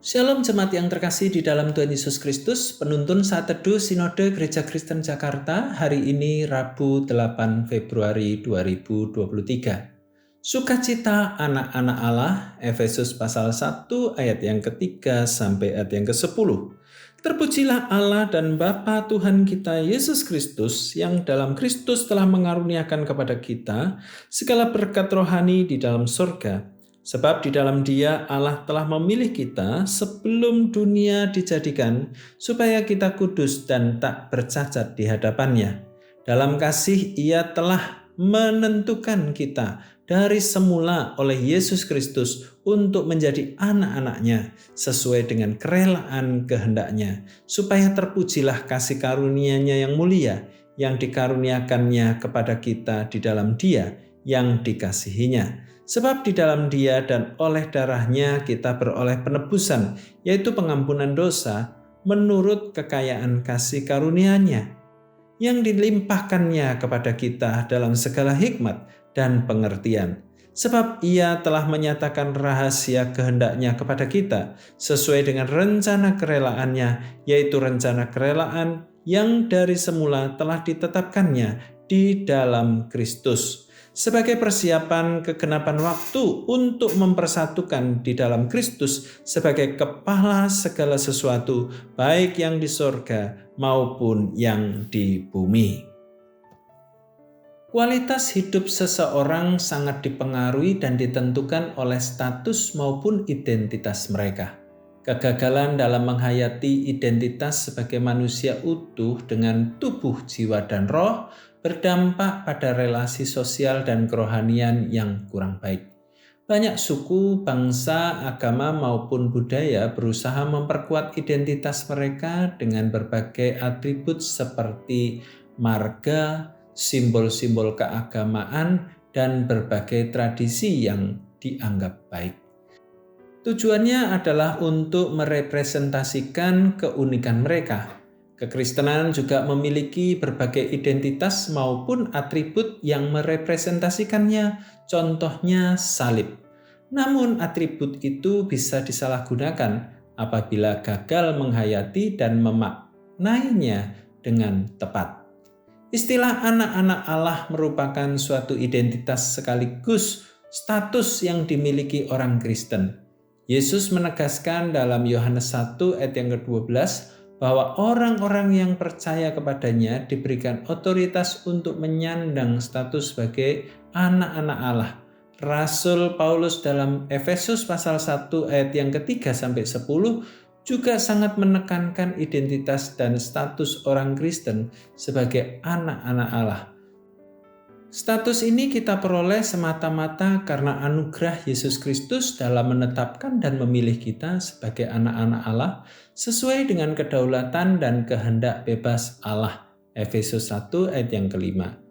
Shalom jemaat yang terkasih di dalam Tuhan Yesus Kristus, penuntun saat teduh Sinode Gereja Kristen Jakarta hari ini Rabu 8 Februari 2023. Sukacita anak-anak Allah, Efesus pasal 1 ayat yang ketiga sampai ayat yang ke-10. Terpujilah Allah dan Bapa Tuhan kita Yesus Kristus yang dalam Kristus telah mengaruniakan kepada kita segala berkat rohani di dalam surga. Sebab di dalam Dia Allah telah memilih kita sebelum dunia dijadikan supaya kita kudus dan tak bercacat di hadapan-Nya. Dalam kasih Ia telah menentukan kita dari semula oleh Yesus Kristus untuk menjadi anak-anak-Nya sesuai dengan kerelaan kehendak-Nya, supaya terpujilah kasih karunia-Nya yang mulia yang dikaruniakan-Nya kepada kita di dalam Dia yang dikasihi-Nya. Sebab di dalam Dia dan oleh darah-Nya kita beroleh penebusan, yaitu pengampunan dosa menurut kekayaan kasih karunia-Nya yang dilimpahkan-Nya kepada kita dalam segala hikmat dan pengertian. Sebab Ia telah menyatakan rahasia kehendak-Nya kepada kita sesuai dengan rencana kerelaan-Nya, yaitu rencana kerelaan yang dari semula telah ditetapkan-Nya di dalam Kristus, sebagai persiapan kegenapan waktu untuk mempersatukan di dalam Kristus sebagai kepala segala sesuatu, baik yang di sorga maupun yang di bumi. Kualitas hidup seseorang sangat dipengaruhi dan ditentukan oleh status maupun identitas mereka. Kegagalan dalam menghayati identitas sebagai manusia utuh dengan tubuh, jiwa, dan roh berdampak pada relasi sosial dan kerohanian yang kurang baik. Banyak suku, bangsa, agama maupun budaya berusaha memperkuat identitas mereka dengan berbagai atribut seperti marga, simbol-simbol keagamaan, dan berbagai tradisi yang dianggap baik. Tujuannya adalah untuk merepresentasikan keunikan mereka. Kekristenan juga memiliki berbagai identitas maupun atribut yang merepresentasikannya, contohnya salib. Namun atribut itu bisa disalahgunakan apabila gagal menghayati dan memaknainya dengan tepat. Istilah anak-anak Allah merupakan suatu identitas sekaligus status yang dimiliki orang Kristen. Yesus menegaskan dalam Yohanes 1 ayat yang ke-12 bahwa orang-orang yang percaya kepadanya diberikan otoritas untuk menyandang status sebagai anak-anak Allah. Rasul Paulus dalam Efesus pasal 1 ayat yang ketiga sampai 10 juga sangat menekankan identitas dan status orang Kristen sebagai anak-anak Allah. Status ini kita peroleh semata-mata karena anugerah Yesus Kristus dalam menetapkan dan memilih kita sebagai anak-anak Allah sesuai dengan kedaulatan dan kehendak bebas Allah. Efesus 1 ayat yang kelima.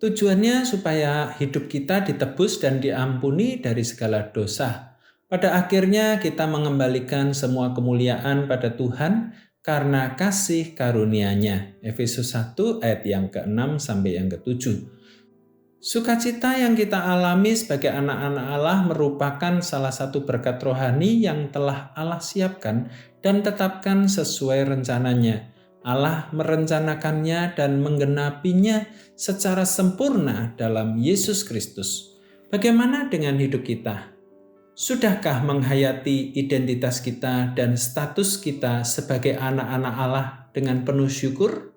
Tujuannya supaya hidup kita ditebus dan diampuni dari segala dosa. Pada akhirnya kita mengembalikan semua kemuliaan pada Tuhan karena kasih karunia-Nya. Efesus 1 ayat yang ke-6 sampai yang ke-7. Sukacita yang kita alami sebagai anak-anak Allah merupakan salah satu berkat rohani yang telah Allah siapkan dan tetapkan sesuai rencananya. Allah merencanakannya dan menggenapinya secara sempurna dalam Yesus Kristus. Bagaimana dengan hidup kita? Sudahkah menghayati identitas kita dan status kita sebagai anak-anak Allah dengan penuh syukur?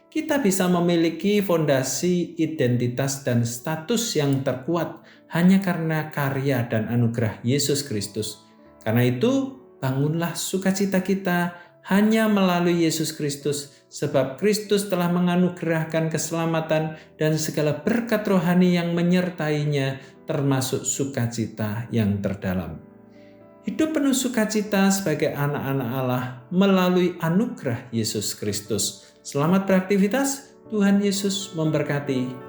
Kita bisa memiliki fondasi identitas dan status yang terkuat hanya karena karya dan anugerah Yesus Kristus. Karena itu, bangunlah sukacita kita hanya melalui Yesus Kristus, sebab Kristus telah menganugerahkan keselamatan dan segala berkat rohani yang menyertainya, termasuk sukacita yang terdalam. Hidup penuh sukacita sebagai anak-anak Allah melalui anugerah Yesus Kristus. Selamat beraktivitas, Tuhan Yesus memberkati.